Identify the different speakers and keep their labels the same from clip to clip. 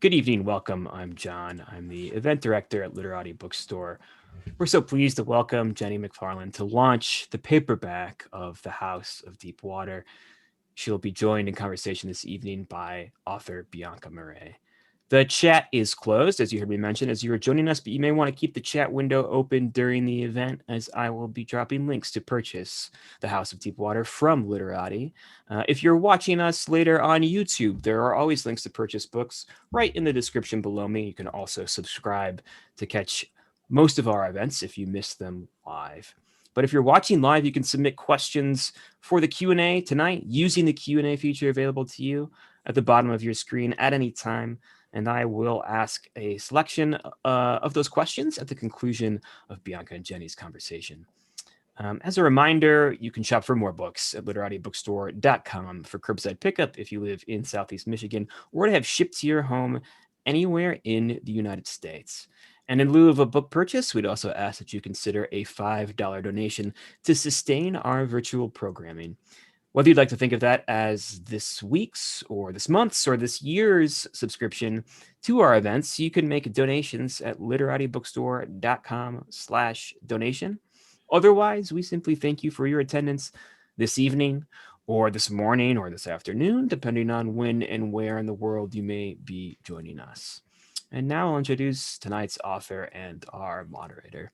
Speaker 1: Good evening, welcome. I'm John. I'm the event director at Literati Bookstore. We're so pleased to welcome Jeni McFarland to launch the paperback of The House of Deep Water. She'll be joined in conversation this evening by author Bianca Marais. The chat is closed, as you heard me mention, as you are joining us, but you may want to keep the chat window open during the event, as I will be dropping links to purchase The House of Deep Water from Literati. If you're watching us later on YouTube, there are always links to purchase books right in the description below me. You can also subscribe to catch most of our events if you miss them live. But if you're watching live, you can submit questions for the Q&A tonight using the Q&A feature available to you at the bottom of your screen at any time, and I will ask a selection of those questions at the conclusion of Bianca and Jeni's conversation. As a reminder, you can shop for more books at literatibookstore.com for curbside pickup if you live in Southeast Michigan, or to have shipped to your home anywhere in the United States. And in lieu of a book purchase, we'd also ask that you consider a $5 donation to sustain our virtual programming. Whether you'd like to think of that as this week's or this month's or this year's subscription to our events, you can make donations at literatibookstore.com/donation. Otherwise, we simply thank you for your attendance this evening or this morning or this afternoon, depending on when and where in the world you may be joining us. And now I'll introduce tonight's author and our moderator.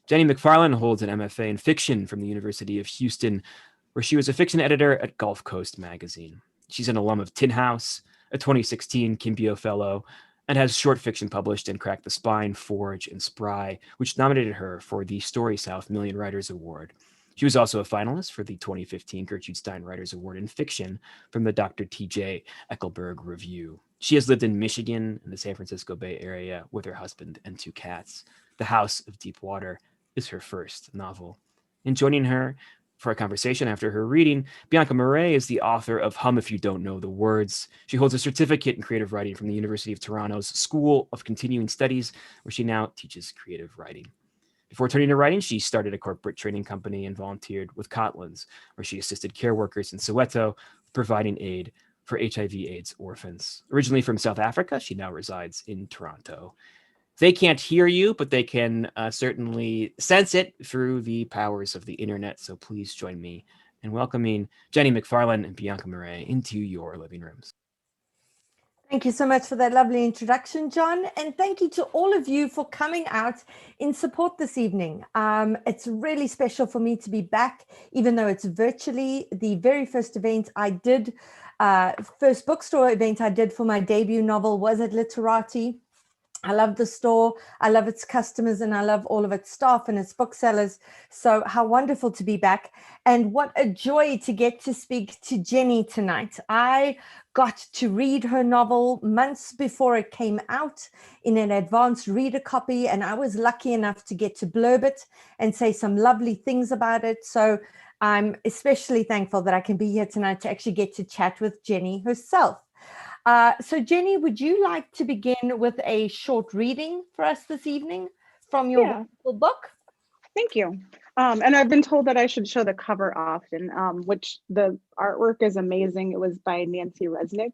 Speaker 1: Jeni McFarland holds an MFA in fiction from the University of Houston, where she was a fiction editor at Gulf Coast magazine. She's an alum of Tin House, a 2016 Kimbio Fellow, and has short fiction published in Crack the Spine, Forge, and Spry, which nominated her for the Story South Million Writers Award. She was also a finalist for the 2015 Gertrude Stein Writers Award in Fiction from the Dr. T.J. Eckelberg Review. She has lived in Michigan and the San Francisco Bay Area with her husband and two cats. The House of Deep Water is her first novel. And joining her for a conversation after her reading, Bianca Marais is the author of Hum If You Don't Know the Words. She holds a certificate in creative writing from the University of Toronto's School of Continuing Studies, where she now teaches creative writing. Before turning to writing, she started a corporate training company and volunteered with Cotlands, where she assisted care workers in Soweto providing aid for HIV/AIDS orphans. Originally from South Africa, she now resides in Toronto. They can't hear you, but they can certainly sense it through the powers of the internet. So please join me in welcoming Jeni McFarland and Bianca Marais into your living rooms.
Speaker 2: Thank you so much for that lovely introduction, John. And thank you to all of you for coming out in support this evening. It's really special for me to be back, even though it's virtually. The very first event I did, first bookstore event I did for my debut novel was at Literati. I love the store, I love its customers, and I love all of its staff and its booksellers. So how wonderful to be back. And what a joy to get to speak to Jeni tonight. I got to read her novel months before it came out in an advanced reader copy, and I was lucky enough to get to blurb it and say some lovely things about it. So I'm especially thankful that I can be here tonight to actually get to chat with Jeni herself. So Jeni, would you like to begin with a short reading for us this evening from your wonderful book?
Speaker 3: Thank you. And I've been told that I should show the cover often, which the artwork is amazing. It was by Nancy Resnick.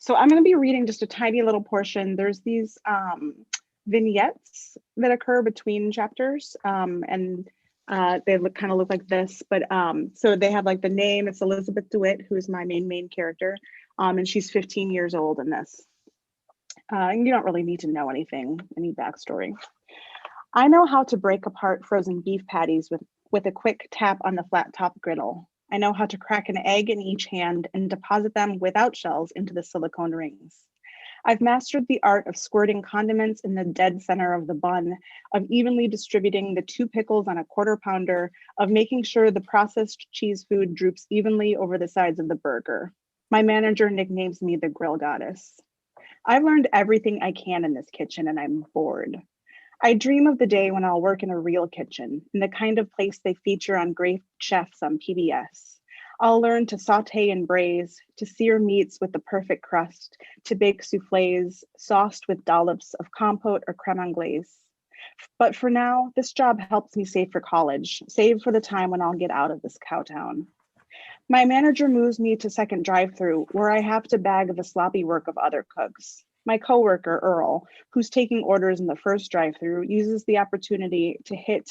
Speaker 3: So I'm going to be reading just a tiny little portion. There's these vignettes that occur between chapters, and they kind of look like this. But so they have like the name. It's Elizabeth DeWitt, who's my main character. And she's 15 years old in this. And you don't really need to know any backstory. I know how to break apart frozen beef patties with a quick tap on the flat top griddle. I know how to crack an egg in each hand and deposit them without shells into the silicone rings. I've mastered the art of squirting condiments in the dead center of the bun, of evenly distributing the 2 pickles on a quarter pounder, of making sure the processed cheese food droops evenly over the sides of the burger. My manager nicknames me the grill goddess. I've learned everything I can in this kitchen and I'm bored. I dream of the day when I'll work in a real kitchen, in the kind of place they feature on Great Chefs on PBS. I'll learn to saute and braise, to sear meats with the perfect crust, to bake soufflés sauced with dollops of compote or creme anglaise. But for now, this job helps me save for college, save for the time when I'll get out of this cow town. My manager moves me to second drive-through where I have to bag the sloppy work of other cooks. My coworker, Earl, who's taking orders in the first drive-through, uses the opportunity to hit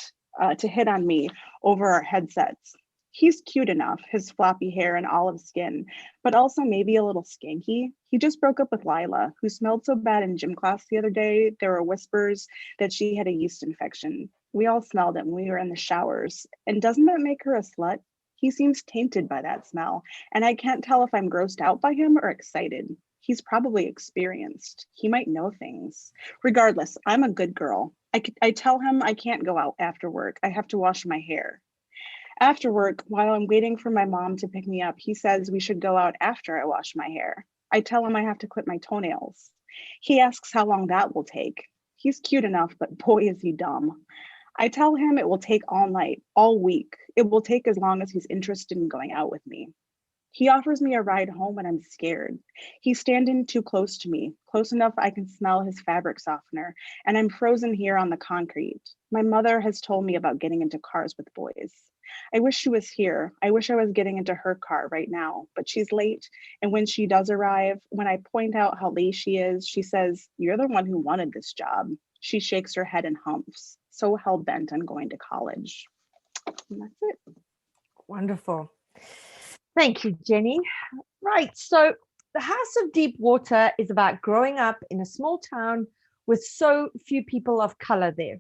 Speaker 3: on me over our headsets. He's cute enough, his floppy hair and olive skin, but also maybe a little skanky. He just broke up with Lila, who smelled so bad in gym class the other day, there were whispers that she had a yeast infection. We all smelled it when we were in the showers. And doesn't that make her a slut? He seems tainted by that smell, and I can't tell if I'm grossed out by him or excited. He's probably experienced. He might know things. Regardless, I'm a good girl. I tell him I can't go out after work. I have to wash my hair. After work, while I'm waiting for my mom to pick me up, he says we should go out after I wash my hair. I tell him I have to clip my toenails. He asks how long that will take. He's cute enough, but boy, is he dumb. I tell him it will take all night, all week. It will take as long as he's interested in going out with me. He offers me a ride home and I'm scared. He's standing too close to me, close enough I can smell his fabric softener, and I'm frozen here on the concrete. My mother has told me about getting into cars with boys. I wish she was here. I wish I was getting into her car right now, but she's late. And when she does arrive, when I point out how late she is, she says, "You're the one who wanted this job." She shakes her head and humps, so hell-bent on going to college. And that's it.
Speaker 2: Wonderful. Thank you, Jeni. Right. So The House of Deep Water is about growing up in a small town with so few people of color there.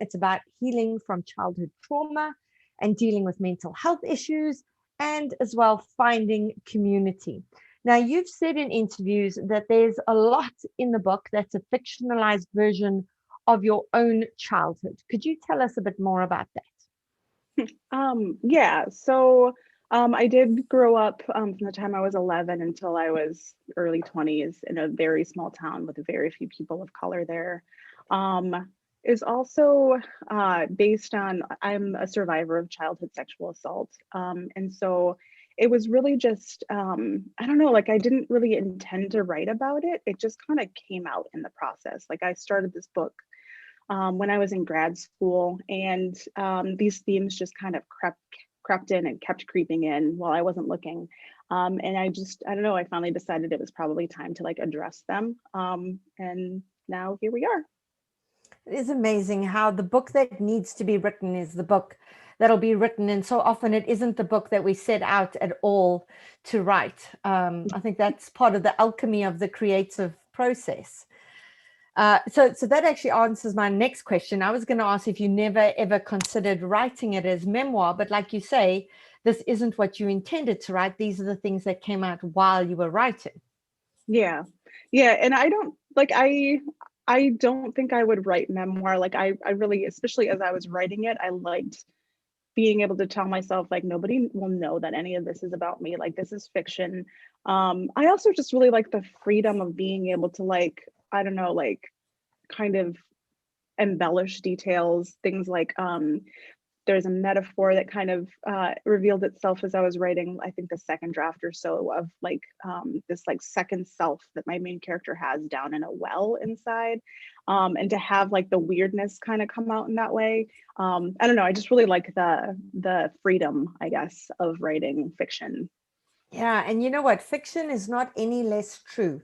Speaker 2: It's about healing from childhood trauma and dealing with mental health issues, and as well finding community. Now, you've said in interviews that there's a lot in the book that's a fictionalized version of your own childhood. Could you tell us a bit more about that?
Speaker 3: Yeah, so I did grow up from the time I was 11 until I was early 20s in a very small town with very few people of color there. Is also based on, I'm a survivor of childhood sexual assault. And so it was really just, I don't know, like I didn't really intend to write about it. It just kind of came out in the process. Like I started this book when I was in grad school, and these themes just kind of crept in and kept creeping in while I wasn't looking. And I don't know, I finally decided it was probably time to like address them. And now here we are.
Speaker 2: It is amazing how the book that needs to be written is the book that'll be written. And so often it isn't the book that we set out at all to write. I think that's part of the alchemy of the creative process. So that actually answers my next question. I was going to ask if you never ever considered writing it as memoir, but like you say, this isn't what you intended to write. These are the things that came out while you were writing.
Speaker 3: Yeah. And I don't think I would write memoir. Like I really, especially as I was writing it, I liked being able to tell myself like nobody will know that any of this is about me. Like this is fiction. I also just really like the freedom of being able to like, I don't know, like kind of embellish details, things like there's a metaphor that kind of revealed itself as I was writing, I think the second draft or so, of like this like second self that my main character has down in a well inside. And to have like the weirdness kind of come out in that way. I don't know, I just really like the freedom, I guess, of writing fiction.
Speaker 2: Yeah, and you know what? Fiction is not any less true.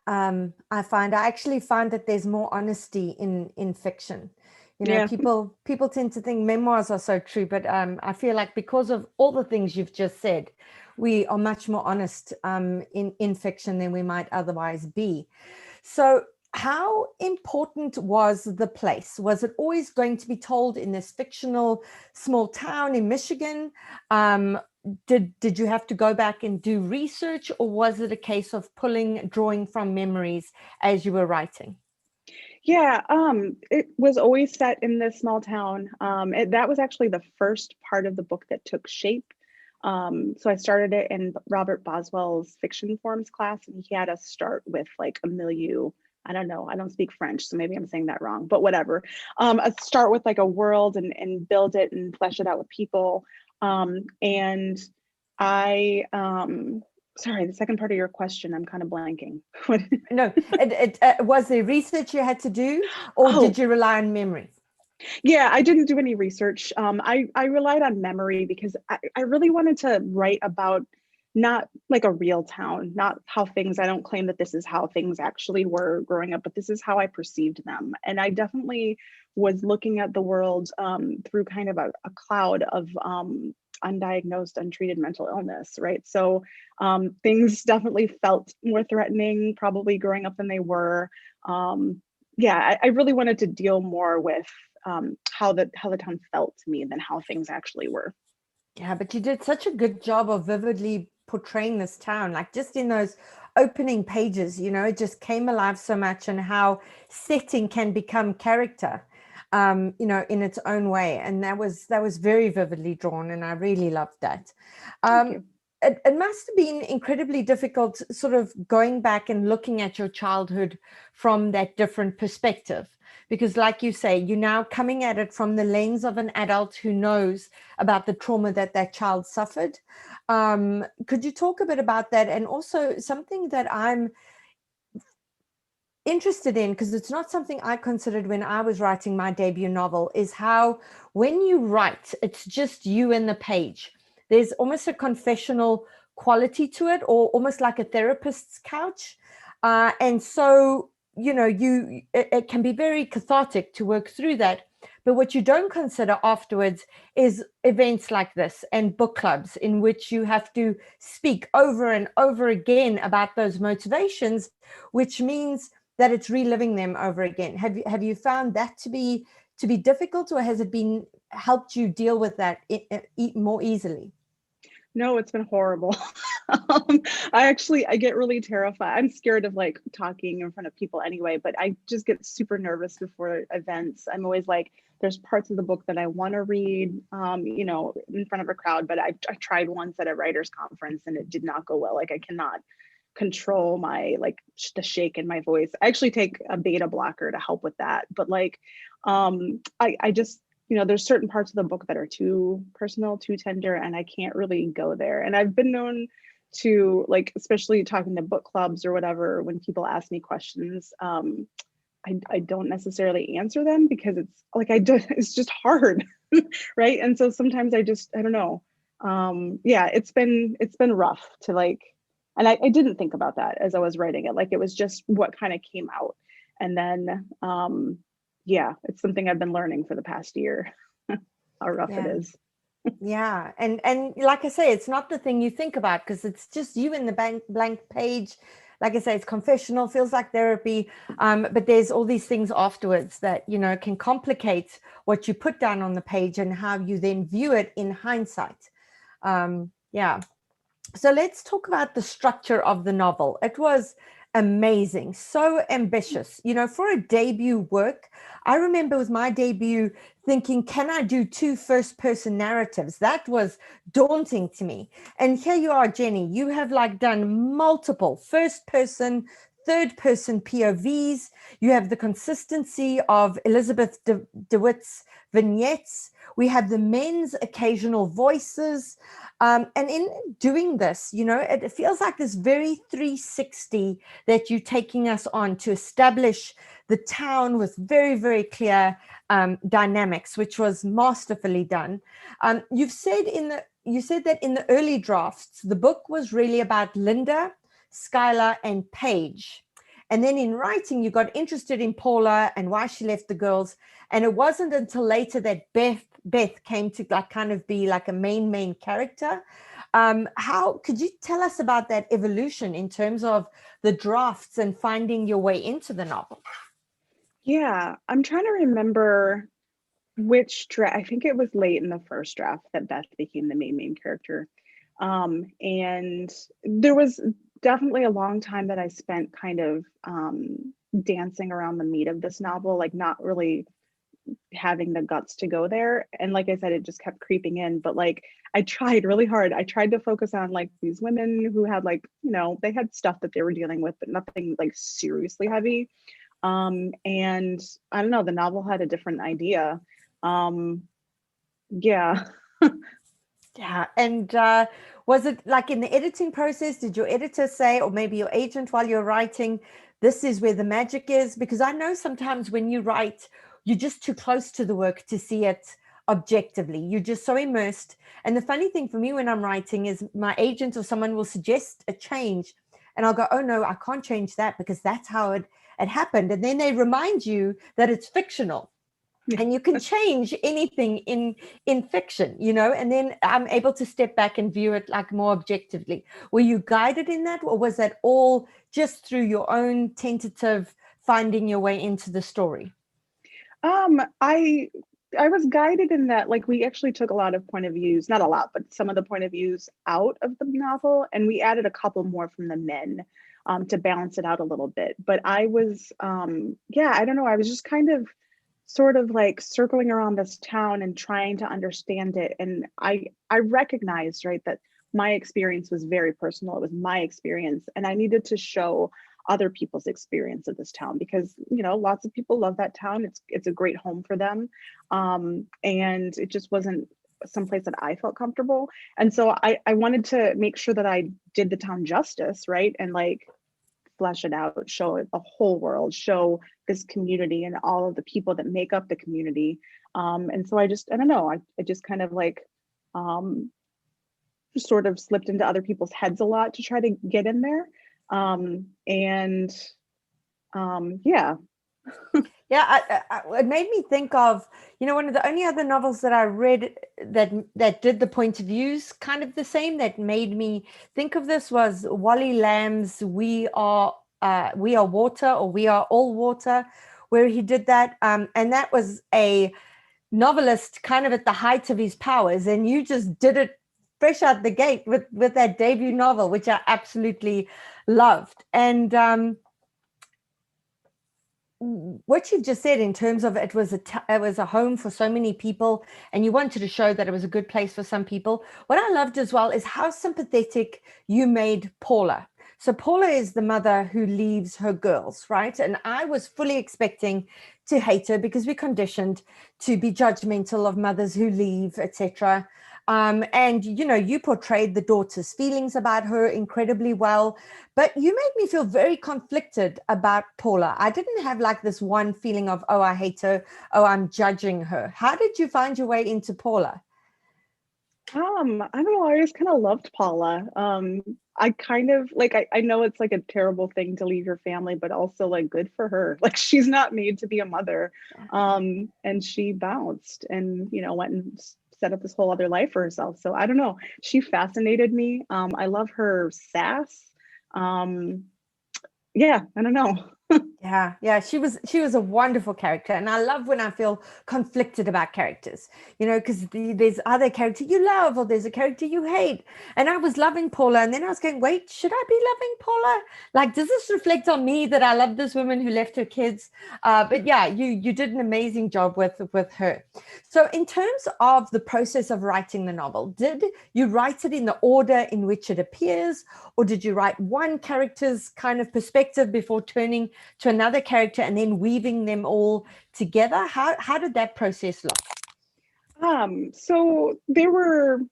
Speaker 2: I actually find that there's more honesty in fiction. You know,
Speaker 3: Yeah.
Speaker 2: people tend to think memoirs are so true, but I feel like because of all the things you've just said, we are much more honest in fiction than we might otherwise be. So how important was the place? Was it always going to be told in this fictional small town in Michigan? Did you have to go back and do research, or was it a case of drawing from memories as you were writing?
Speaker 3: Yeah, it was always set in this small town. That was actually the first part of the book that took shape. So I started it in Robert Boswell's fiction forms class, and he had us start with like a milieu. I don't know, I don't speak French, so maybe I'm saying that wrong, but whatever. Start with like a world and build it and flesh it out with people. And I, sorry, the second part of your question, I'm kind of blanking.
Speaker 2: No, it was there research you had to do, or did you rely on memory?
Speaker 3: Yeah, I didn't do any research. I relied on memory because I really wanted to write about not like a real town, not how things, I don't claim that this is how things actually were growing up, but this is how I perceived them. And I definitely was looking at the world through kind of a cloud of undiagnosed, untreated mental illness, right? So things definitely felt more threatening, probably growing up than they were. Yeah, I really wanted to deal more with how the town felt to me than how things actually were.
Speaker 2: Yeah, but you did such a good job of vividly portraying this town, like just in those opening pages, it just came alive so much, and how setting can become character, in its own way. And that was very vividly drawn, and I really loved that.
Speaker 3: Thank
Speaker 2: Um,
Speaker 3: you.
Speaker 2: it must have been incredibly difficult, sort of going back and looking at your childhood from that different perspective. Because, like you say, you're now coming at it from the lens of an adult who knows about the trauma that child suffered. Could you talk a bit about that? And also something that I'm interested in, because it's not something I considered when I was writing my debut novel, is how when you write, it's just you and the page. There's almost a confessional quality to it, or almost like a therapist's couch. And so, it can be very cathartic to work through that. But what you don't consider afterwards is events like this and book clubs, in which you have to speak over and over again about those motivations, which means that it's reliving them over again. Have you found that to be difficult, or has it been helped you deal with that more easily?
Speaker 3: No, it's been horrible. I get really terrified. I'm scared of like talking in front of people anyway, but I just get super nervous before events. I'm always like, there's parts of the book that I want to read, in front of a crowd, but I tried once at a writer's conference and it did not go well. Like I cannot control my the shake in my voice. I actually take a beta blocker to help with that. But I just, there's certain parts of the book that are too personal, too tender, and I can't really go there. And I've been known to, especially talking to book clubs or whatever, when people ask me questions, I don't necessarily answer them because it's just hard. Right. And so sometimes I don't know. Yeah, it's been rough to and I didn't think about that as I was writing it. It was just what kind of came out. And then, yeah, it's something I've been learning for the past year, how rough it is.
Speaker 2: Yeah. And like I say, it's not the thing you think about, because it's just you in the blank page. Like I say, it's confessional, feels like therapy. But there's all these things afterwards that, can complicate what you put down on the page and how you then view it in hindsight. Yeah. So let's talk about the structure of the novel. It was amazing, so ambitious. For a debut work, I remember with my debut thinking, can I do 2 first-person narratives? That was daunting to me. And here you are, Jeni, you have done multiple first-person, third-person POVs. You have the consistency of Elizabeth DeWitt's vignettes. We have the men's occasional voices. And in doing this, it feels like this very 360 that you're taking us on to establish the town with very, very clear dynamics, which was masterfully done. You said that in the early drafts, the book was really about Linda, Skylar, and Paige. And then in writing, you got interested in Paula and why she left the girls. And it wasn't until later that Beth came to kind of be like a main character. How could you tell us about that evolution in terms of the drafts and finding your way into the novel?
Speaker 3: Yeah, I'm trying to remember which draft. I think it was late in the first draft that Beth became the main character. And there was definitely a long time that I spent kind of dancing around the meat of this novel, not really having the guts to go there. And like I said, it just kept creeping in. But I tried really hard. I tried to focus on these women who had they had stuff that they were dealing with, but nothing seriously heavy. And I don't know, the novel had a different idea. Yeah.
Speaker 2: Yeah. And was it in the editing process, did your editor say, or maybe your agent while you're writing, this is where the magic is? Because I know sometimes when you write, you're just too close to the work to see it objectively. You're just so immersed. And the funny thing for me when I'm writing is my agent or someone will suggest a change, and I'll go, oh no, I can't change that because that's how it happened. And then they remind you that it's fictional. And you can change anything in fiction, and then I'm able to step back and view it like more objectively. Were you guided in that, or was that all just through your own tentative finding your way into the story?
Speaker 3: I was guided in that, like, we actually took a lot of point of views, not a lot, but some of the point of views out of the novel, and we added a couple more from the men to balance it out a little bit. But I was, I don't know, I was just kind of sort of like circling around this town and trying to understand it. And I recognized, right, that my experience was very personal. It was my experience, and I needed to show other people's experience of this town because, lots of people love that town. It's a great home for them. And it just wasn't someplace that I felt comfortable. And so I wanted to make sure that I did the town justice, right? And like flesh it out, show it the whole world, show this community and all of the people that make up the community. And so I don't know, I just kind of like sort of slipped into other people's heads a lot to try to get in there.
Speaker 2: It made me think of, one of the only other novels that I read that did the point of views kind of the same, that made me think of this, was Wally Lamb's We Are Water, or We Are All Water, where he did that. And that was a novelist kind of at the height of his powers, and you just did it fresh out the gate with that debut novel, which I absolutely loved. And what you've just said in terms of it was a home for so many people, and you wanted to show that it was a good place for some people. What I loved as well is how sympathetic you made Paula. So Paula is the mother who leaves her girls, right? And I was fully expecting to hate her because we're conditioned to be judgmental of mothers who leave, etc. And you portrayed the daughter's feelings about her incredibly well, but you made me feel very conflicted about Paula. I didn't have like this one feeling of, oh, I hate her, oh, I'm judging her. How did you find your way into Paula?
Speaker 3: I don't know, I just kind of loved Paula. I kind of like, I know it's like a terrible thing to leave your family, but also like good for her. Like, she's not made to be a mother. And she bounced and, went and set up this whole other life for herself. So I don't know, she fascinated me. I love her sass. I don't know.
Speaker 2: Yeah, she was a wonderful character, and I love when I feel conflicted about characters, because there's other character you love, or there's a character you hate. And I was loving Paula, and then I was going, wait, should I be loving Paula? Like, does this reflect on me that I love this woman who left her kids? But yeah, you did an amazing job with her. So in terms of the process of writing the novel, did you write it in the order in which it appears, or did you write one character's kind of perspective before turning to another character and then weaving them all together? How did that process look?
Speaker 3: So there were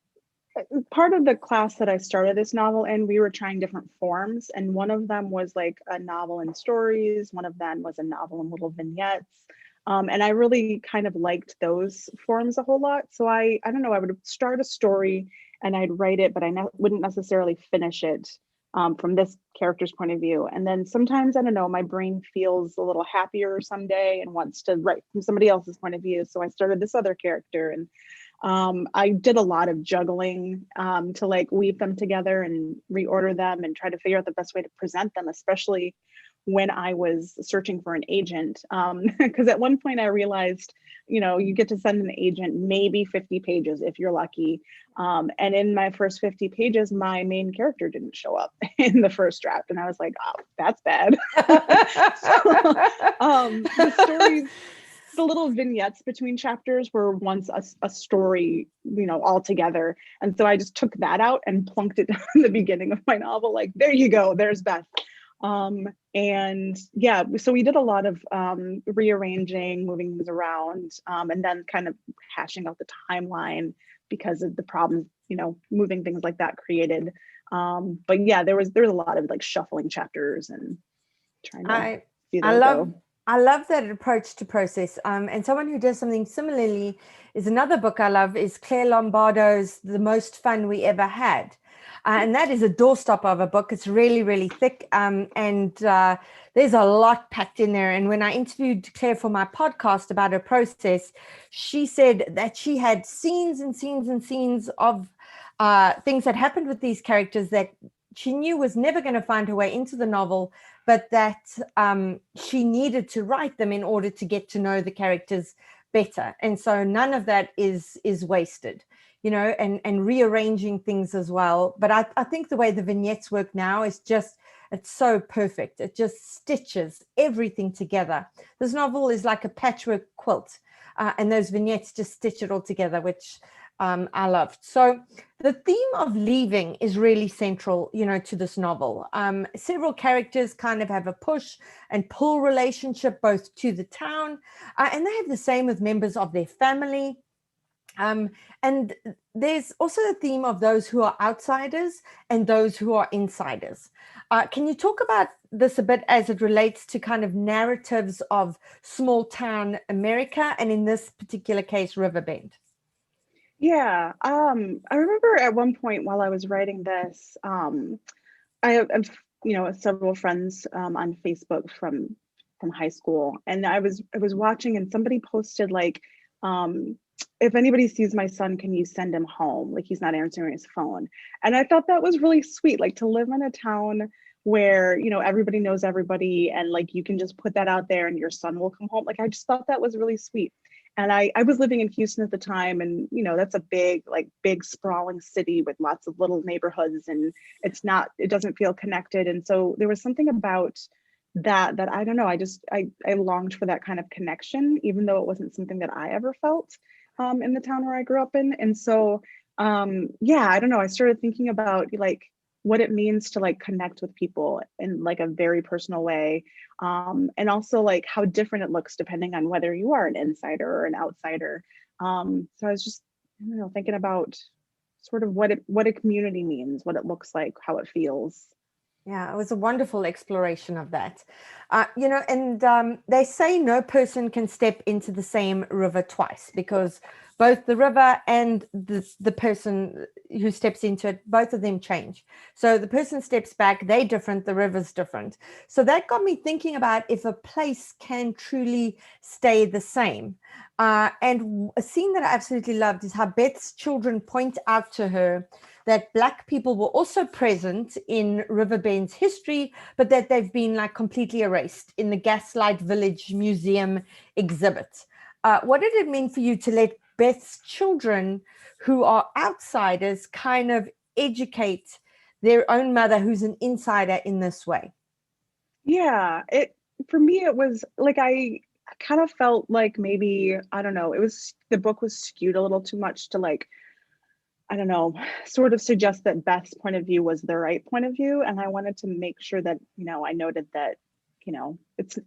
Speaker 3: part of the class that I started this novel in, we were trying different forms, and one of them was like a novel in stories, one of them was a novel in little vignettes. And I really kind of liked those forms a whole lot. So I don't know, I would start a story and I'd write it, but I wouldn't necessarily finish it from this character's point of view. And then sometimes, I don't know, my brain feels a little happier someday and wants to write from somebody else's point of view. So I started this other character, and I did a lot of juggling to like weave them together and reorder them and try to figure out the best way to present them, especially when I was searching for an agent. Because at one point I realized, you get to send an agent maybe 50 pages if you're lucky. And in my first 50 pages, my main character didn't show up in the first draft. And I was like, oh, that's bad. The stories, the little vignettes between chapters were once a story, all together. And so I just took that out and plunked it in the beginning of my novel. Like, there you go, there's Beth. And yeah, so we did a lot of rearranging, moving things around, and then kind of hashing out the timeline because of the problems, moving things like that created. But yeah, there was a lot of like shuffling chapters and trying to see that go.
Speaker 2: I love that approach to process. And someone who does something similarly is another book I love is Claire Lombardo's The Most Fun We Ever Had. And that is a doorstop of a book. It's really, really thick. And there's a lot packed in there. And when I interviewed Claire for my podcast about her process, she said that she had scenes and scenes and scenes of things that happened with these characters that she knew was never going to find her way into the novel, but that she needed to write them in order to get to know the characters better. And so none of that is wasted, you know, and rearranging things as well. But I think the way the vignettes work now is just, it's so perfect. It just stitches everything together. This novel is like a patchwork quilt, and those vignettes just stitch it all together, which I loved. So the theme of leaving is really central, you know, to this novel. Several characters kind of have a push and pull relationship both to the town, and they have the same with members of their family. And there's also the theme of those who are outsiders and those who are insiders. Can you talk about this a bit as it relates to kind of narratives of small town America, and in this particular case, Riverbend?
Speaker 3: Yeah, I remember at one point while I was writing this, I have, you know, several friends on Facebook from high school, and I was watching, and somebody posted like, if anybody sees my son, can you send him home? Like he's not answering his phone. And I thought that was really sweet, like to live in a town where, you know, everybody knows everybody, and like you can just put that out there and your son will come home. Like I just thought that was really sweet. And I was living in Houston at the time, and you know, that's a big, like big sprawling city with lots of little neighborhoods, and it doesn't feel connected. And so there was something about that I don't know, I longed for that kind of connection, even though it wasn't something that I ever felt in the town where I grew up in. And so yeah, I don't know, I started thinking about like what it means to like connect with people in like a very personal way, and also like how different it looks depending on whether you are an insider or an outsider. So I was just, I don't know, thinking about sort of what a community means, what it looks like, how it feels.
Speaker 2: Yeah, it was a wonderful exploration of that. You know, and they say no person can step into the same river twice, because both the river and the person who steps into it, both of them change. So the person steps back, they're different, the river's different. So that got me thinking about if a place can truly stay the same. And a scene that I absolutely loved is how Beth's children point out to her that Black people were also present in Riverbend's history, but that they've been like completely erased in the Gaslight Village Museum exhibit. What did it mean for you to let Beth's children, who are outsiders, kind of educate their own mother, who's an insider, in this way?
Speaker 3: Yeah, it for me it was like I kind of felt like maybe, I don't know, it was, the book was skewed a little too much to like, I don't know, sort of suggest that Beth's point of view was the right point of view. And I wanted to make sure that, you know, I noted that, you know, it's,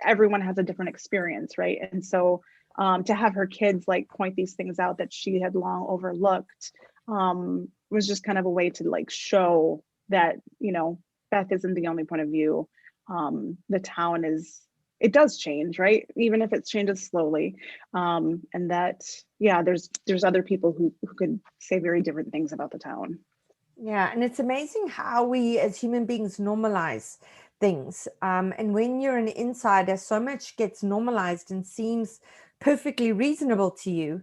Speaker 3: everyone has a different experience, right? And so to have her kids like point these things out that she had long overlooked was just kind of a way to like show that, you know, Beth isn't the only point of view. The town is, it does change, right? Even if it changes slowly. And that, yeah, there's other people who could say very different things about the town.
Speaker 2: Yeah, and it's amazing how we as human beings normalize things. And when you're an insider, so much gets normalized and seems perfectly reasonable to you,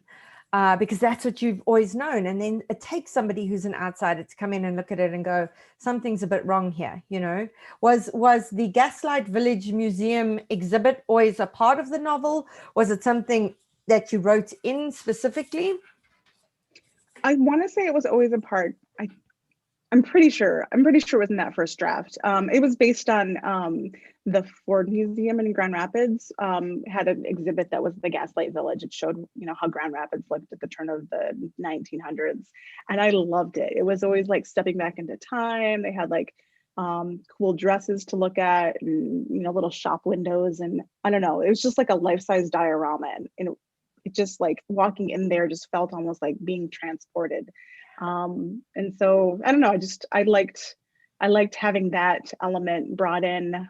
Speaker 2: because that's what you've always known. And then it takes somebody who's an outsider to come in and look at it and go, something's a bit wrong here, you know? Was the Gaslight Village Museum exhibit always a part of the novel? Was it something that you wrote in specifically?
Speaker 3: I want to say it was always a part. I'm pretty sure it was in that first draft. It was based on the Ford Museum in Grand Rapids had an exhibit that was the Gaslight Village. It showed, you know, how Grand Rapids looked at the turn of the 1900s, and I loved it. It was always like stepping back into time. They had like cool dresses to look at, and you know, little shop windows, and I don't know. It was just like a life-size diorama, and it just like walking in there just felt almost like being transported. And so I don't know, I liked having that element brought in.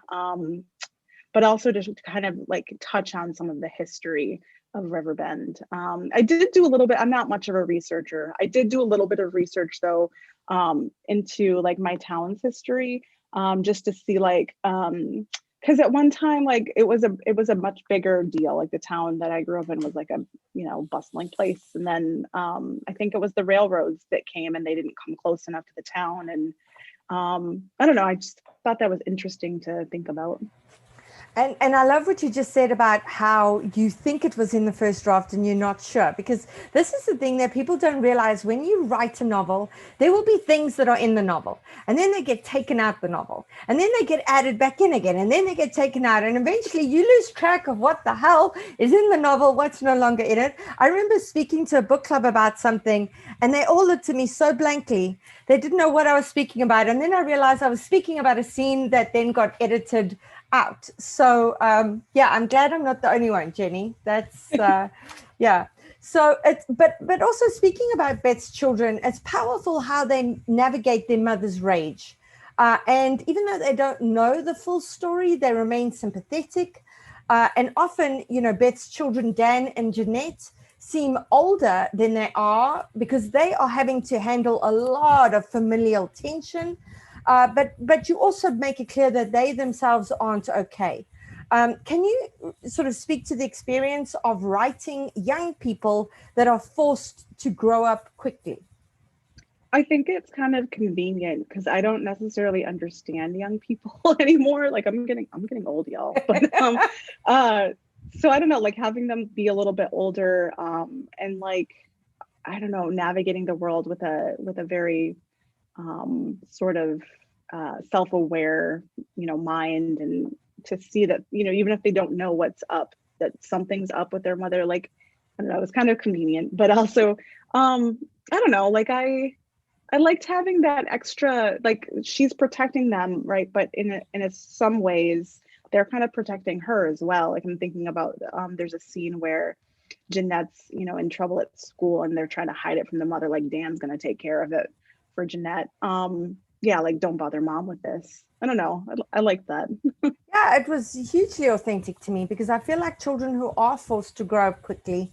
Speaker 3: but also to kind of like touch on some of the history of Riverbend. I did do a little bit, I'm not much of a researcher. I did do a little bit of research though, into like my town's history, just to see like, because at one time, like it was a much bigger deal. Like the town that I grew up in was like a, you know, bustling place. And then I think it was the railroads that came and they didn't come close enough to the town. And I don't know, I just thought that was interesting to think about.
Speaker 2: And I love what you just said about how you think it was in the first draft and you're not sure, because this is the thing that people don't realize. When you write a novel, there will be things that are in the novel and then they get taken out the novel and then they get added back in again and then they get taken out, and eventually you lose track of what the hell is in the novel, what's no longer in it. I remember speaking to a book club about something and they all looked at me so blankly. They didn't know what I was speaking about. And then I realized I was speaking about a scene that then got edited out. So yeah, I'm glad I'm not the only one, Jenny. That's yeah. So it's but also speaking about Beth's children, it's powerful how they navigate their mother's rage, and even though they don't know the full story, they remain sympathetic, and often, you know, Beth's children, Dan and Jeanette, seem older than they are because they are having to handle a lot of familial tension. But you also make it clear that they themselves aren't okay. Can you sort of speak to the experience of writing young people that are forced to grow up quickly?
Speaker 3: I think it's kind of convenient because I don't necessarily understand young people anymore. Like I'm getting old, y'all. But so I don't know, like having them be a little bit older, and like, I don't know, navigating the world with a very sort of self-aware, you know, mind, and to see that, you know, even if they don't know what's up, that something's up with their mother. Like, I don't know, it's kind of convenient, but also, I don't know, like I liked having that extra, like she's protecting them, right? But in some ways, they're kind of protecting her as well. Like I'm thinking about, there's a scene where Jeanette's, you know, in trouble at school and they're trying to hide it from the mother, like Dan's going to take care of it for Jeanette. Yeah, like don't bother mom with this. I don't know. I like that.
Speaker 2: Yeah, it was hugely authentic to me because I feel like children who are forced to grow up quickly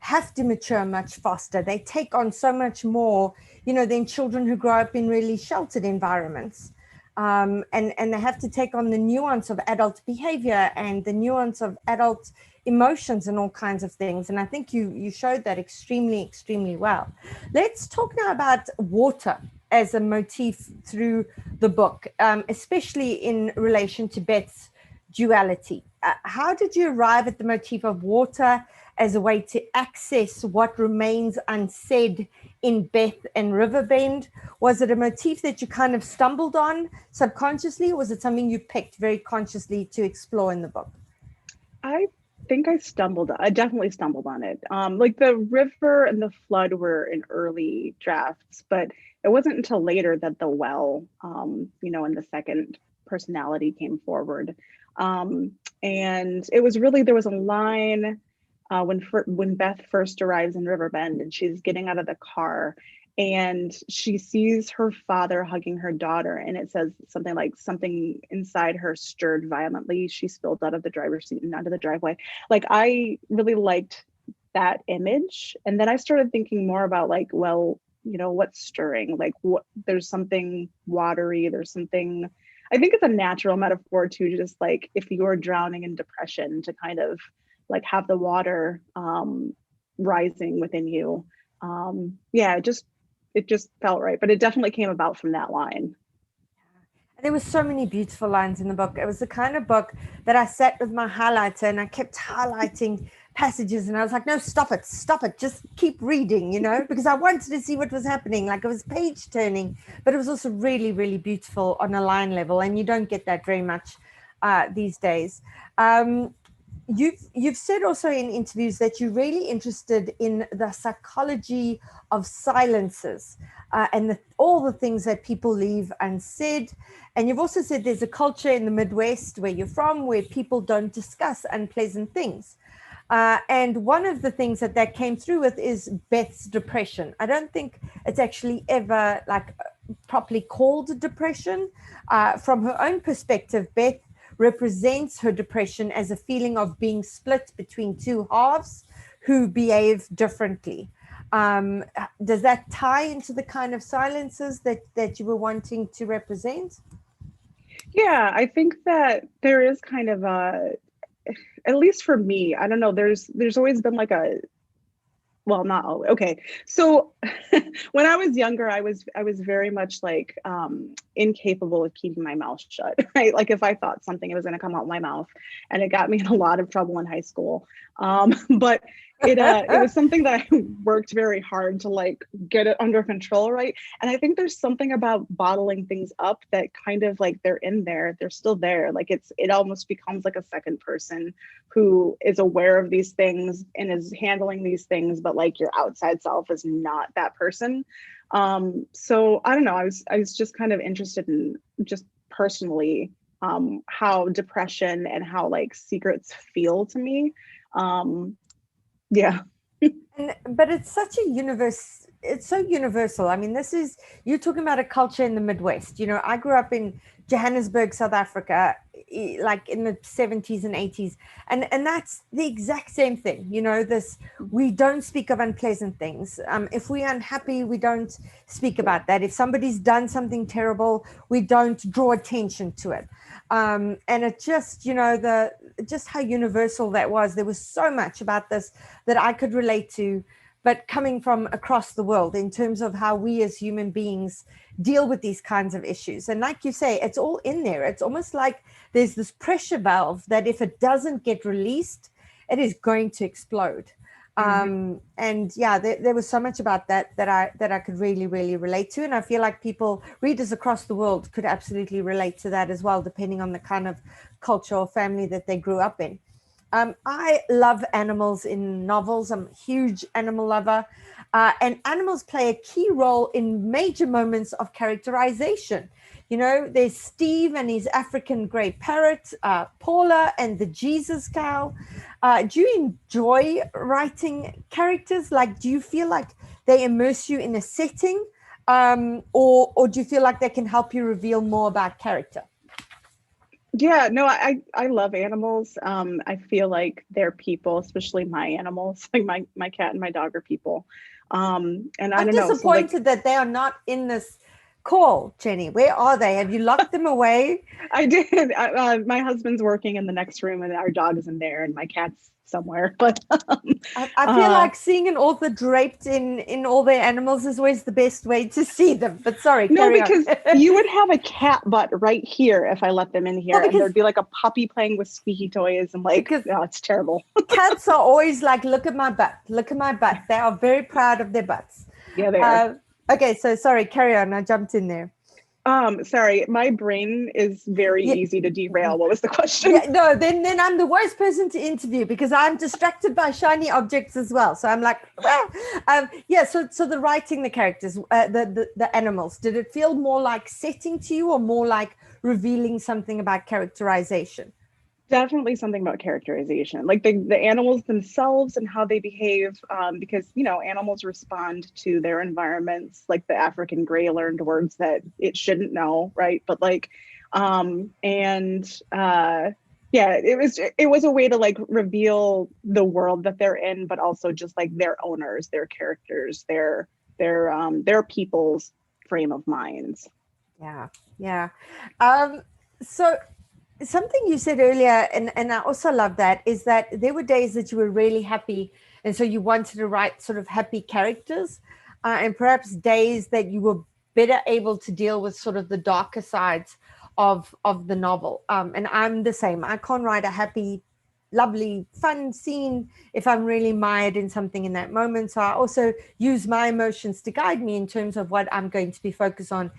Speaker 2: have to mature much faster. They take on so much more, you know, than children who grow up in really sheltered environments. And they have to take on the nuance of adult behavior and the nuance of adult emotions and all kinds of things. And I think you showed that extremely well. Let's talk now about water as a motif through the book, especially in relation to Beth's duality. How did you arrive at the motif of water as a way to access what remains unsaid in Beth and Riverbend? Was it a motif that you kind of stumbled on subconsciously, or was it something you picked very consciously to explore in the book?
Speaker 3: I think I definitely stumbled on it. Like the river and the flood were in early drafts, but it wasn't until later that the well, you know, and the second personality came forward. And it was really, there was a line when Beth first arrives in Riverbend and she's getting out of the car and she sees her father hugging her daughter, and it says something like, something inside her stirred violently. She spilled out of the driver's seat and onto the driveway. Like I really liked that image. And then I started thinking more about like, well, you know, what's stirring? Like what, there's something watery, there's something, I think it's a natural metaphor too, just like if you're drowning in depression, to kind of like have the water rising within you. Yeah, it just felt right, but it definitely came about from that line.
Speaker 2: There were so many beautiful lines in the book. It was the kind of book that I sat with my highlighter and I kept highlighting passages and I was like, no, stop it, just keep reading, you know, because I wanted to see what was happening. Like it was page turning, but it was also really beautiful on a line level, and you don't get that very much these days. You've said also in interviews that you're really interested in the psychology of silences and all the things that people leave unsaid. And you've also said there's a culture in the Midwest where you're from where people don't discuss unpleasant things. And one of the things that came through with is Beth's depression. I don't think it's actually ever like properly called depression. From her own perspective, Beth represents her depression as a feeling of being split between two halves who behave differently. Does that tie into the kind of silences that you were wanting to represent?
Speaker 3: Yeah, I think that there is kind of at least for me, I don't know, there's always been like a, well, not always. Okay. So when I was younger, I was very much like incapable of keeping my mouth shut, right? Like if I thought something, it was going to come out my mouth, and it got me in a lot of trouble in high school. But it was something that I worked very hard to like get it under control, right? And I think there's something about bottling things up that kind of like they're in there, they're still there. Like it almost becomes like a second person who is aware of these things and is handling these things, but like your outside self is not that person. So I don't know, I was just kind of interested in just personally how depression and how like secrets feel to me. Yeah.
Speaker 2: But it's such a universe. It's so universal. I mean, you're talking about a culture in the Midwest. You know, I grew up in Johannesburg, South Africa, like in the 70s and 80s. And that's the exact same thing. You know, we don't speak of unpleasant things. If we're unhappy, we don't speak about that. If somebody's done something terrible, we don't draw attention to it. And it just, you know, just how universal that was. There was so much about this that I could relate to, but coming from across the world in terms of how we as human beings deal with these kinds of issues. And like you say, it's all in there. It's almost like there's this pressure valve that if it doesn't get released, it is going to explode. And yeah, there was so much about that I could really, really relate to. And I feel like readers across the world could absolutely relate to that as well, depending on the kind of culture or family that they grew up in. I love animals in novels. I'm a huge animal lover. And animals play a key role in major moments of characterization. You know, there's Steve and his African gray parrot, Paula and the Jesus cow. Do you enjoy writing characters? Like, do you feel like they immerse you in a setting? Or do you feel like they can help you reveal more about character?
Speaker 3: Yeah, no, I love animals. I feel like they're people, especially my animals, like my cat and my dog are people. And I
Speaker 2: I'm
Speaker 3: don't know.
Speaker 2: disappointed
Speaker 3: So like,
Speaker 2: that they are not in this call, Jeni. Where are they? Have you locked them away?
Speaker 3: I did. My husband's working in the next room, and our dog is in there, and my cat's somewhere. But
Speaker 2: I feel like seeing an author draped in all their animals is always the best way to see them. But sorry,
Speaker 3: no,
Speaker 2: carry
Speaker 3: because
Speaker 2: on.
Speaker 3: you would have a cat butt right here if I let them in here,
Speaker 2: Well,
Speaker 3: and there'd be like a puppy playing with squeaky toys, and like, oh, it's terrible.
Speaker 2: Cats are always like, look at my butt, look at my butt. They are very proud of their butts.
Speaker 3: Yeah, they are.
Speaker 2: Okay, so sorry, carry on. I jumped in there.
Speaker 3: Sorry, my brain is very easy to derail. What was the question?
Speaker 2: Yeah, no, then I'm the worst person to interview because I'm distracted by shiny objects as well. So I'm like, well, So the writing, the characters, the animals, did it feel more like setting to you or more like revealing something about characterization?
Speaker 3: Definitely something about characterization, like the animals themselves and how they behave, because you know animals respond to their environments. Like the African gray learned words that it shouldn't know, right? But like, yeah, it was a way to like reveal the world that they're in, but also just like their owners, their characters, their people's frame of minds.
Speaker 2: Yeah. So something you said earlier, and I also love that, is that there were days that you were really happy, and so you wanted to write sort of happy characters, and perhaps days that you were better able to deal with sort of the darker sides of the novel. And I'm the same. I can't write a happy, lovely, fun scene if I'm really mired in something in that moment. So I also use my emotions to guide me in terms of what I'm going to be focused on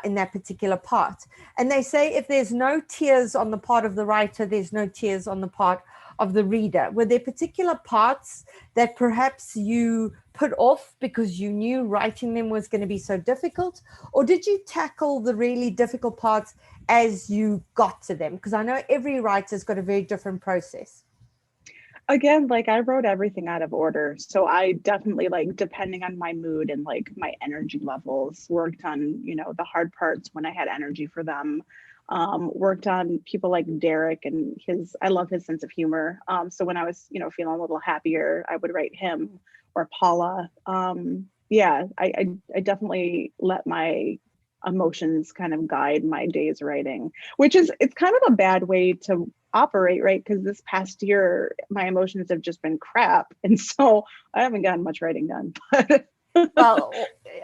Speaker 2: in that particular part. And they say if there's no tears on the part of the writer, there's no tears on the part of the reader. Were there particular parts that perhaps you put off because you knew writing them was going to be so difficult? Or did you tackle the really difficult parts as you got to them? Because I know every writer's got a very different process.
Speaker 3: Again, like I wrote everything out of order. So I definitely like depending on my mood and like my energy levels, worked on, the hard parts when I had energy for them. Worked on people like Derek and I love his sense of humor. So when I was, feeling a little happier, I would write him or Paula. Yeah, I definitely let my emotions kind of guide my day's writing, it's kind of a bad way to operate, right? Because this past year, my emotions have just been crap. And so I haven't gotten much writing done.
Speaker 2: Well,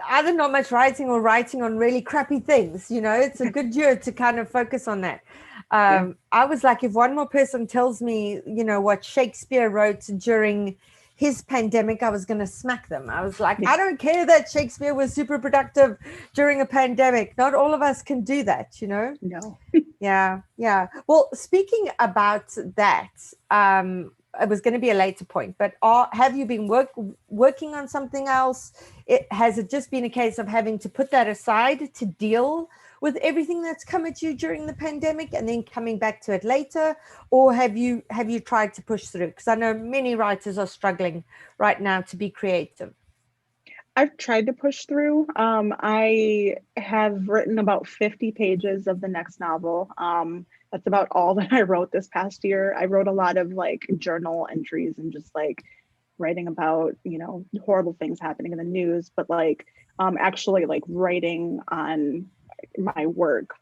Speaker 2: either not much writing or writing on really crappy things. It's a good year to kind of focus on that. I was like, if one more person tells me, what Shakespeare wrote during his pandemic, I was going to smack them. I was like, I don't care that Shakespeare was super productive during a pandemic. Not all of us can do that,
Speaker 3: No.
Speaker 2: Yeah. Well, speaking about that, it was going to be a later point, but have you been working on something else? Has it just been a case of having to put that aside to deal with everything that's come at you during the pandemic and then coming back to it later? Or have you tried to push through? Because I know many writers are struggling right now to be creative.
Speaker 3: I've tried to push through. I have written about 50 pages of the next novel. That's about all that I wrote this past year. I wrote a lot of like journal entries and just like writing about, horrible things happening in the news, but like actually like writing on my work,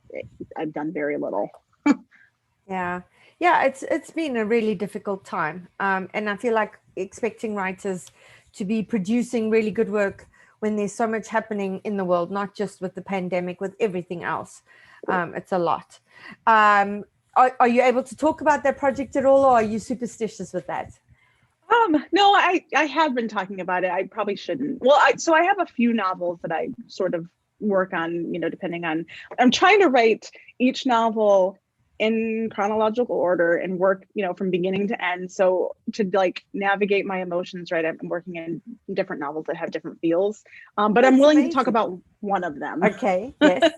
Speaker 3: I've done very little.
Speaker 2: Yeah, it's been a really difficult time. And I feel like expecting writers to be producing really good work when there's so much happening in the world, not just with the pandemic, with everything else. It's a lot. Are you able to talk about that project at all, or are you superstitious with that?
Speaker 3: No, I have been talking about it. I probably shouldn't. Well, so I have a few novels that I sort of work on, depending on, I'm trying to write each novel in chronological order and work, from beginning to end. So to like navigate my emotions, right, I'm working in different novels that have different feels. But
Speaker 2: That's
Speaker 3: I'm willing
Speaker 2: amazing.
Speaker 3: to talk about one of them.
Speaker 2: Okay, yes.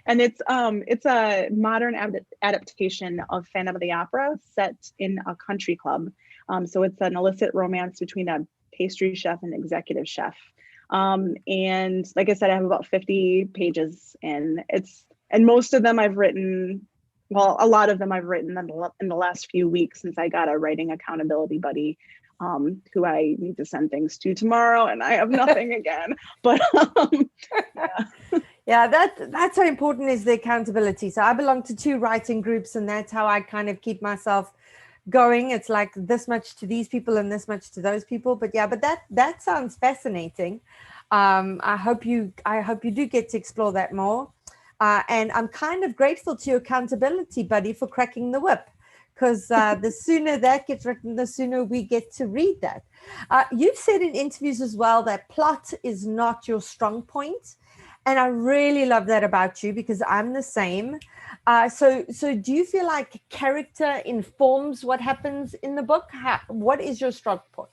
Speaker 3: And it's a modern adaptation of Phantom of the Opera set in a country club. So it's an illicit romance between a pastry chef and executive chef. And like I said, I have about 50 pages, and most of them I've written. Well, a lot of them I've written in the last few weeks since I got a writing accountability buddy, who I need to send things to tomorrow, and I have nothing again. But
Speaker 2: yeah, that's how important is the accountability. So I belong to 2 writing groups, and that's how I kind of keep myself going. It's like this much to these people and this much to those people. But that sounds fascinating. I hope you do get to explore that more. And I'm kind of grateful to your accountability buddy for cracking the whip, because the sooner that gets written, the sooner we get to read that. You've said in interviews as well that plot is not your strong point. And I really love that about you, because I'm the same. So do you feel like character informs what happens in the book? What is your strong point?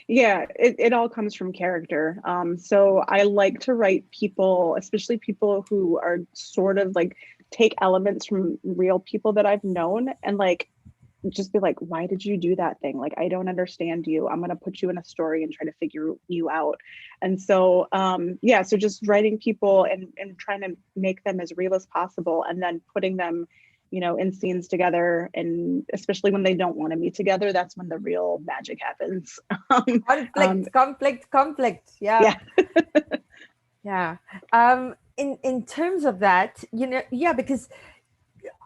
Speaker 3: Yeah, it all comes from character. So I like to write people, especially people who are sort of like take elements from real people that I've known and like just be like, why did you do that thing? Like, I don't understand you. I'm going to put you in a story and try to figure you out. And so, so just writing people and trying to make them as real as possible, and then putting them, in scenes together. And especially when they don't want to be together, that's when the real magic happens.
Speaker 2: Conflict. Yeah. Yeah. In terms of that, because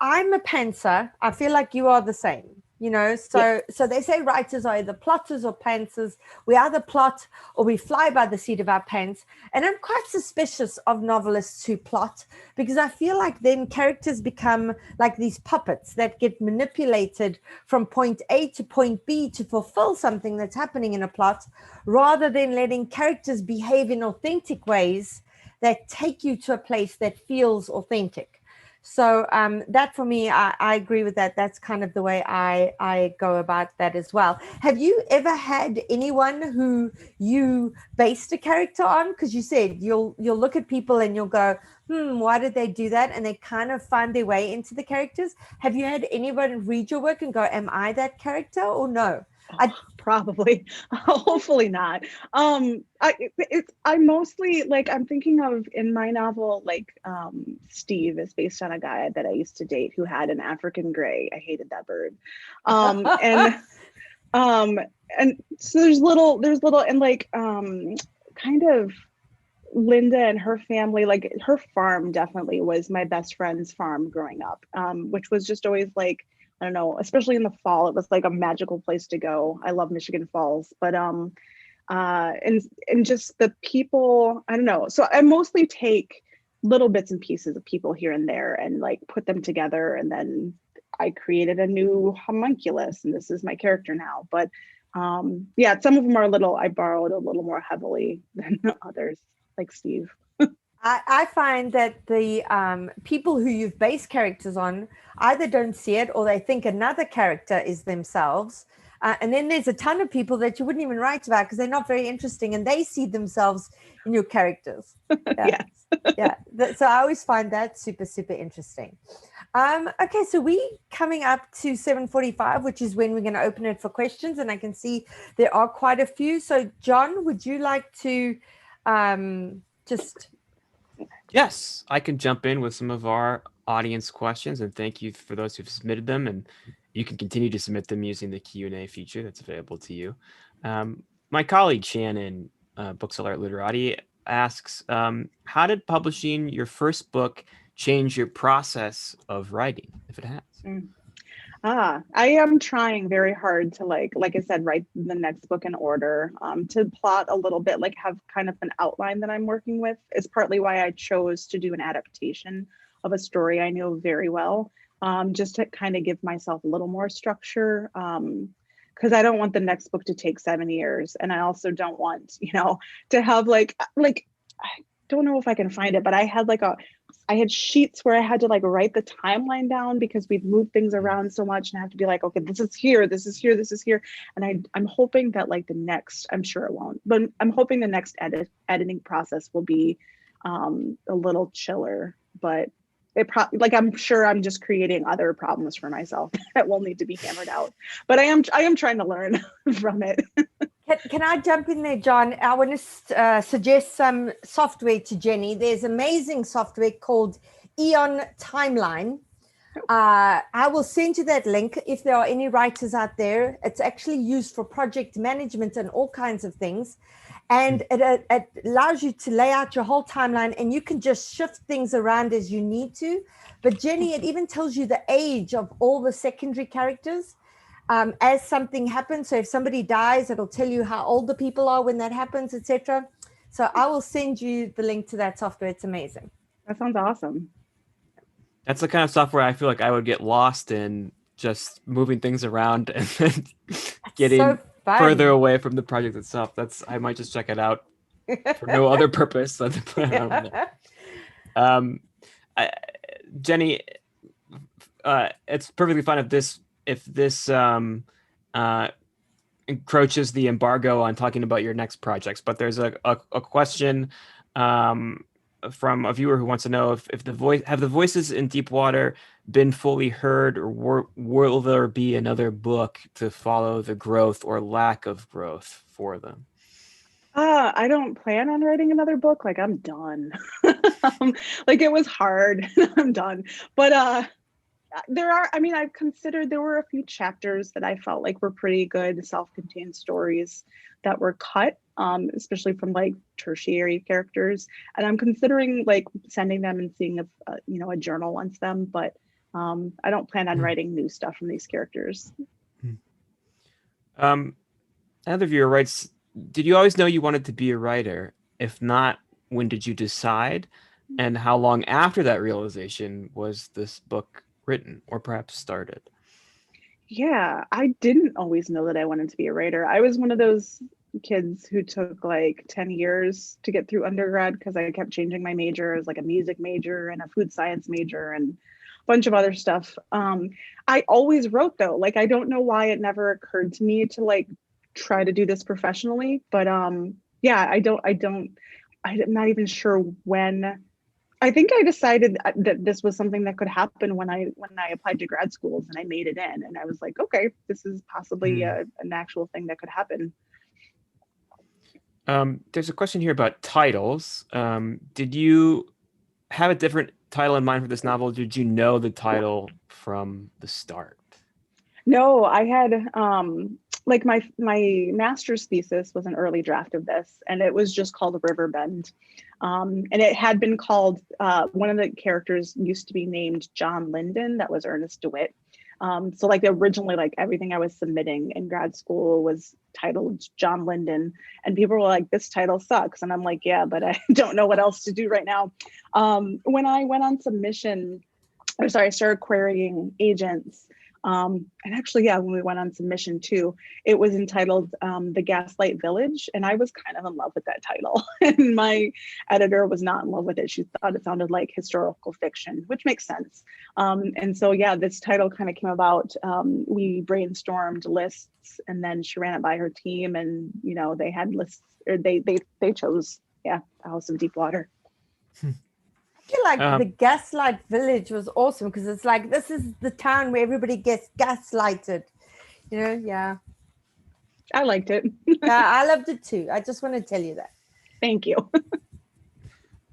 Speaker 2: I'm a pantser. I feel like you are the same, so they say writers are either plotters or pantsers. We either plot or we fly by the seat of our pants. And I'm quite suspicious of novelists who plot, because I feel like then characters become like these puppets that get manipulated from point A to point B to fulfill something that's happening in a plot, rather than letting characters behave in authentic ways that take you to a place that feels authentic. So that for me, I agree with that. That's kind of the way I go about that as well. Have you ever had anyone who you based a character on? Because you said you'll look at people and you'll go, why did they do that? And they kind of find their way into the characters. Have you had anyone read your work and go, am I that character, or no?
Speaker 3: Probably. Hopefully not. I mostly like, I'm thinking of in my novel, like Steve is based on a guy that I used to date who had an African gray. I hated that bird. And so there's little and like kind of Linda and her family, like her farm definitely was my best friend's farm growing up, which was just always like, I don't know, especially in the fall, it was like a magical place to go. I love Michigan Falls, but and just the people, I don't know. So I mostly take little bits and pieces of people here and there and like put them together, and then I created a new homunculus, and this is my character now. But yeah, some of them are I borrowed a little more heavily than others, like Steve.
Speaker 2: I find that the people who you've based characters on either don't see it or they think another character is themselves. And then there's a ton of people that you wouldn't even write about because they're not very interesting and they see themselves in your characters. Yeah.
Speaker 3: Yes.
Speaker 2: Yeah. So I always find that super, super interesting. Okay, so we coming up to 7:45, which is when we're going to open it for questions. And I can see there are quite a few. So John, would you like to just...
Speaker 1: Yes, I can jump in with some of our audience questions, and thank you for those who've submitted them. And you can continue to submit them using the Q&A feature that's available to you. My colleague Shannon, bookseller at Literati, asks, how did publishing your first book change your process of writing, if it has?
Speaker 3: I am trying very hard to like I said, write the next book in order, to plot a little bit, like have kind of an outline that I'm working with. Is partly why I chose to do an adaptation of a story I know very well, just to kind of give myself a little more structure, because I don't want the next book to take 7 years. And I also don't want, to have like I don't know if I can find it, but I had sheets where I had to like write the timeline down because we'd moved things around so much, and I have to be like, okay, this is here, this is here, this is here. And I'm hoping that like the next, I'm sure it won't, but I'm hoping the next editing process will be a little chiller, but I'm sure I'm just creating other problems for myself that will need to be hammered out. But I am trying to learn from it.
Speaker 2: Can I jump in there, John? I want to suggest some software to Jenny. There's amazing software called Eon Timeline. I will send you that link if there are any writers out there. It's actually used for project management and all kinds of things. And it allows you to lay out your whole timeline, and you can just shift things around as you need to. But Jenny, it even tells you the age of all the secondary characters. As something happens. So if somebody dies, it'll tell you how old the people are when that happens, etc. So I will send you the link to that software. It's amazing.
Speaker 3: That sounds awesome.
Speaker 1: That's the kind of software I feel like I would get lost in, just moving things around and then getting further away from the project itself. I might just check it out for no other purpose than to play around with it. Jenny, it's perfectly fine if this encroaches the embargo on talking about your next projects, but there's a question from a viewer who wants to know if the voices in Deepwater been fully heard, or will there be another book to follow the growth or lack of growth for them?
Speaker 3: I don't plan on writing another book. Like, I'm done. Like, it was hard. I'm done. But I've considered, there were a few chapters that I felt like were pretty good self-contained stories that were cut, especially from like tertiary characters. And I'm considering like sending them and seeing if, a journal wants them, but I don't plan on writing new stuff from these characters.
Speaker 1: Another viewer writes, did you always know you wanted to be a writer? If not, when did you decide? And how long after that realization was this book written, or perhaps started?
Speaker 3: Yeah, I didn't always know that I wanted to be a writer. I was one of those kids who took like 10 years to get through undergrad because I kept changing my major as like a music major and a food science major and a bunch of other stuff. I always wrote though. Like, I don't know why it never occurred to me to like try to do this professionally, but yeah, I'm not even sure when I think I decided that this was something that could happen when I applied to grad schools and I made it in, and I was like, okay, this is possibly an actual thing that could happen.
Speaker 1: There's a question here about titles. Did you have a different title in mind for this novel? Did you know the title from the start?
Speaker 3: No, I had like my master's thesis was an early draft of this, and it was just called Riverbend. And it had been called, one of the characters used to be named John Linden. That was Ernest DeWitt. So like originally, like everything I was submitting in grad school was titled John Linden, and people were like, this title sucks. And I'm like, yeah, but I don't know what else to do right now. When I went on submission, I started querying agents. And actually, yeah, when we went on submission too, it was entitled The Gaslight Village. And I was kind of in love with that title. And my editor was not in love with it. She thought it sounded like historical fiction, which makes sense. And so, yeah, this title kind of came about. We brainstormed lists, and then she ran it by her team, and, you know, they had lists, or they chose, yeah, House of Deep Water.
Speaker 2: I feel like the Gaslight Village was awesome, because it's like, this is the town where everybody gets gaslighted, you know. Yeah,
Speaker 3: I liked it.
Speaker 2: yeah, I loved it too. I just want to tell you that.
Speaker 3: Thank you.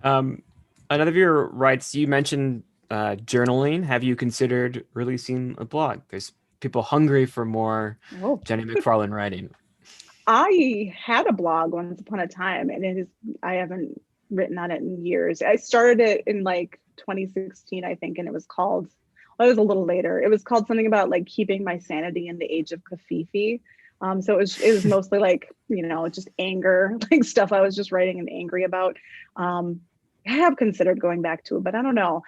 Speaker 1: Another of your rights, you mentioned journaling. Have you considered releasing a blog? There's people hungry for more Jeni McFarland writing. I
Speaker 3: had a blog once upon a time, and I haven't written on it in years. I started it in like 2016, I think, and it was called, well, it was a little later. It was called something about like keeping my sanity in the age of Kafifi. So it was mostly like, you know, just anger, like stuff I was just writing and angry about. I have considered going back to it, but I don't know.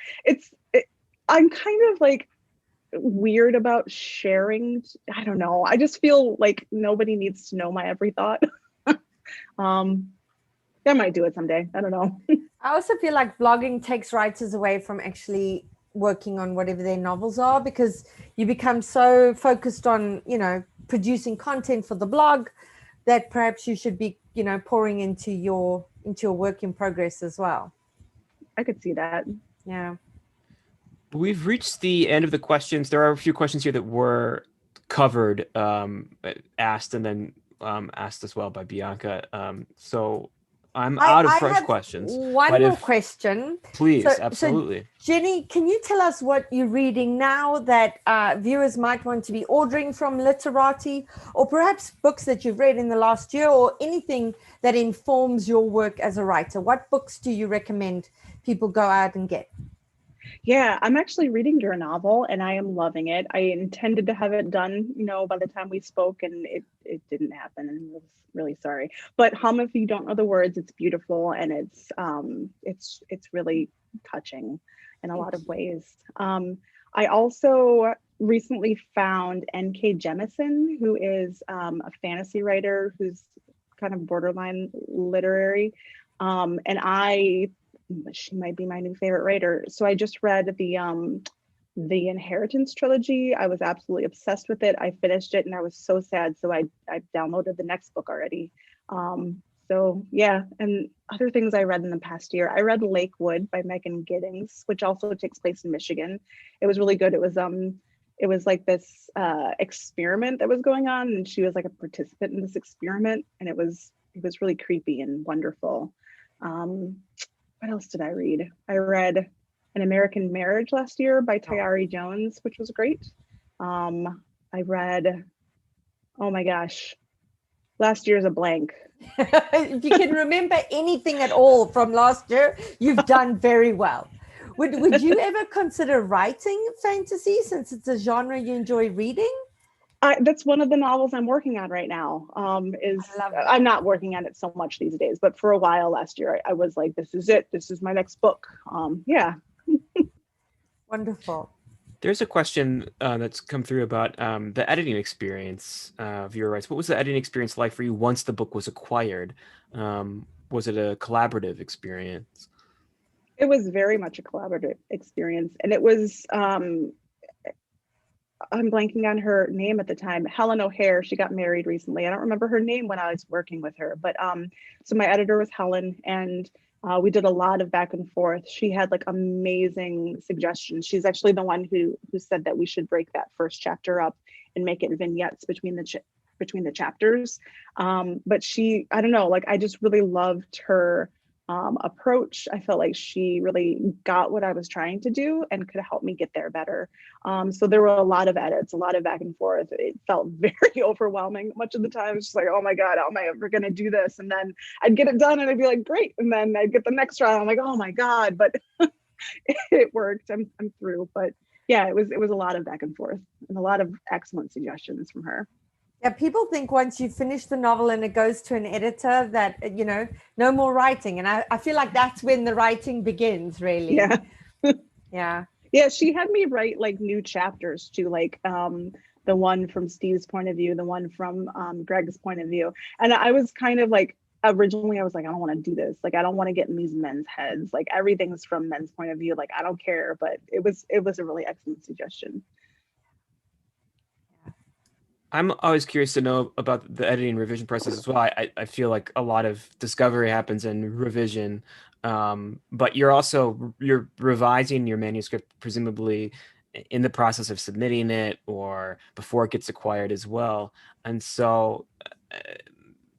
Speaker 3: I'm kind of like weird about sharing. I don't know. I just feel like nobody needs to know my every thought. I might do it someday. I don't know.
Speaker 2: I also feel like blogging takes writers away from actually working on whatever their novels are, because you become so focused on, you know, producing content for the blog, that perhaps you should be, you know, pouring into your work in progress as well.
Speaker 3: I could see that.
Speaker 2: Yeah.
Speaker 1: We've reached the end of the questions. There are a few questions here that were covered, asked, and then asked as well by Bianca. So I'm out of fresh questions.
Speaker 2: One more question.
Speaker 1: Please, absolutely.
Speaker 2: So, Jeni, can you tell us what you're reading now that viewers might want to be ordering from Literati, or perhaps books that you've read in the last year, or anything that informs your work as a writer? What books do you recommend people go out and get?
Speaker 3: Yeah, I'm actually reading your novel, and I am loving it. I intended to have it done, you know, by the time we spoke, and it didn't happen, and I was really sorry. But If You Don't Know the Words, it's beautiful, and it's really touching in a lot of ways. I also recently found N.K. Jemisin, who is a fantasy writer who's kind of borderline literary, and she might be my new favorite writer. So I just read the Inheritance trilogy. I was absolutely obsessed with it. I finished it and I was so sad. So I downloaded the next book already. So yeah, and other things I read in the past year. I read Lakewood by Megan Giddings, which also takes place in Michigan. It was really good. It was like this experiment that was going on, and she was like a participant in this experiment, and it was really creepy and wonderful. What else did I read? I read An American Marriage last year by Tayari Jones, which was great. I read, oh my gosh, last year's a blank.
Speaker 2: If you can remember anything at all from last year, you've done very well. Would you ever consider writing fantasy, since it's a genre you enjoy reading?
Speaker 3: That's one of the novels I'm working on right now. I'm not working on it so much these days, but for a while last year, I was like, this is it. This is my next book. Yeah.
Speaker 2: Wonderful.
Speaker 1: There's a question that's come through about the editing experience of your writes. What was the editing experience like for you once the book was acquired? Was it a collaborative experience?
Speaker 3: It was very much a collaborative experience. And it was, I'm blanking on her name at the time, Helen O'Hare. She got married recently. I don't remember her name when I was working with her, but so my editor was Helen, and We did a lot of back and forth. She had like amazing suggestions. She's actually the one who said that we should break that first chapter up and make it vignettes between the chapters. But I don't know, like I just really loved her approach. I felt like she really got what I was trying to do and could help me get there better. So there were a lot of edits, a lot of back and forth. It felt very overwhelming much of the time. It's just like, oh my God, how am I ever going to do this? And then I'd get it done and I'd be like, great. And then I'd get the next round. I'm like, oh my God, but it worked. I'm through. But yeah, it was a lot of back and forth and a lot of excellent suggestions from her.
Speaker 2: Yeah, people think once you finish the novel and it goes to an editor that, no more writing. And I feel like that's when the writing begins, really.
Speaker 3: Yeah.
Speaker 2: Yeah.
Speaker 3: Yeah, she had me write like new chapters too, like the one from Steve's point of view, the one from Greg's point of view. And I was kind of like, originally I was like, I don't want to do this. Like, I don't want to get in these men's heads. Like everything's from men's point of view. Like, I don't care. But it was a really excellent suggestion.
Speaker 1: I'm always curious to know about the editing and revision process as well. I feel like a lot of discovery happens in revision, but you're revising your manuscript presumably in the process of submitting it or before it gets acquired as well. And so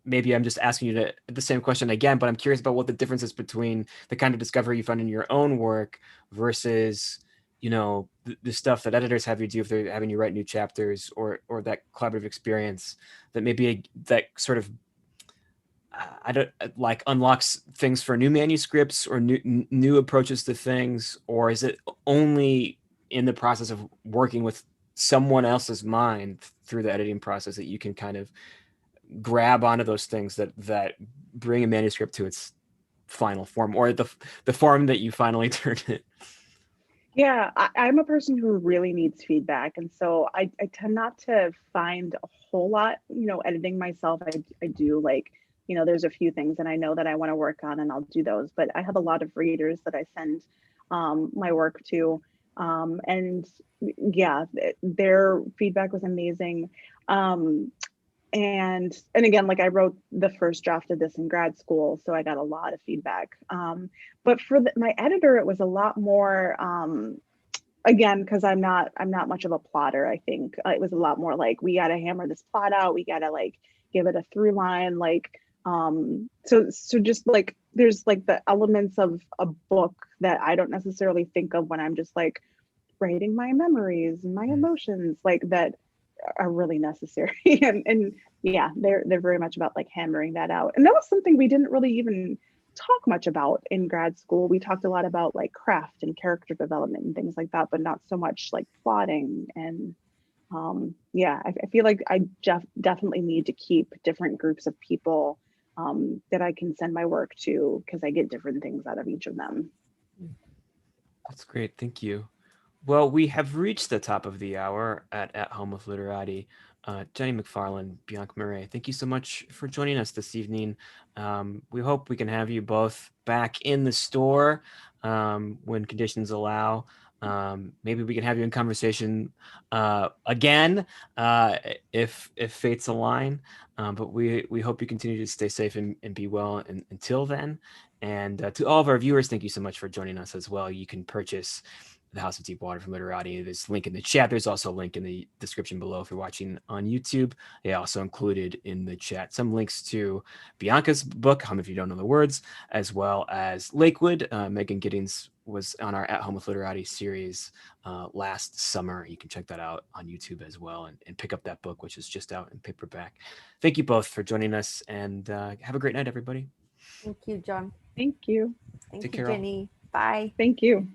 Speaker 1: maybe I'm just asking you the same question again, but I'm curious about what the difference is between the kind of discovery you find in your own work versus the stuff that editors have you do if they're having you write new chapters or that collaborative experience that maybe that sort of I don't like unlocks things for new manuscripts or new approaches to things, or is it only in the process of working with someone else's mind through the editing process that you can kind of grab onto those things that bring a manuscript to its final form or the form that you finally turned it?
Speaker 3: Yeah, I'm a person who really needs feedback. And so I tend not to find a whole lot, editing myself. I do like, there's a few things and I know that I want to work on and I'll do those. But I have a lot of readers that I send my work to. And yeah, their feedback was amazing. And again, like I wrote the first draft of this in grad school, so I got a lot of feedback. But for my editor, it was a lot more, again, because I'm not much of a plotter. I think it was a lot more like, we got to hammer this plot out. We got to like give it a through line. Like, so just like, there's like the elements of a book that I don't necessarily think of when I'm just like writing my memories and my emotions, like that are really necessary. and yeah, they're very much about like hammering that out. And that was something we didn't really even talk much about in grad school. We talked a lot about like craft and character development and things like that, but not so much like plotting. And yeah, I feel like I definitely need to keep different groups of people that I can send my work to, because I get different things out of each of them.
Speaker 1: That's great. Thank you. Well, we have reached the top of the hour at Home with Literati. Jeni McFarland, Bianca Marais, thank you so much for joining us this evening. We hope we can have you both back in the store when conditions allow. Maybe we can have you in conversation again if fates align. But we hope you continue to stay safe and be well until then. And to all of our viewers, thank you so much for joining us as well. You can purchase The House of Deep Water from Literati. There's a link in the chat. There's also a link in the description below if you're watching on YouTube. They also included in the chat some links to Bianca's book, Home If You Don't Know the Words, as well as Lakewood. Megan Giddings was on our At Home with Literati series last summer. You can check that out on YouTube as well and pick up that book, which is just out in paperback. Thank you both for joining us, and have a great night, everybody.
Speaker 2: Thank you, John.
Speaker 3: Thank you.
Speaker 2: Thank
Speaker 1: Take
Speaker 2: you,
Speaker 1: care all.
Speaker 2: Jeni. Bye.
Speaker 3: Thank you.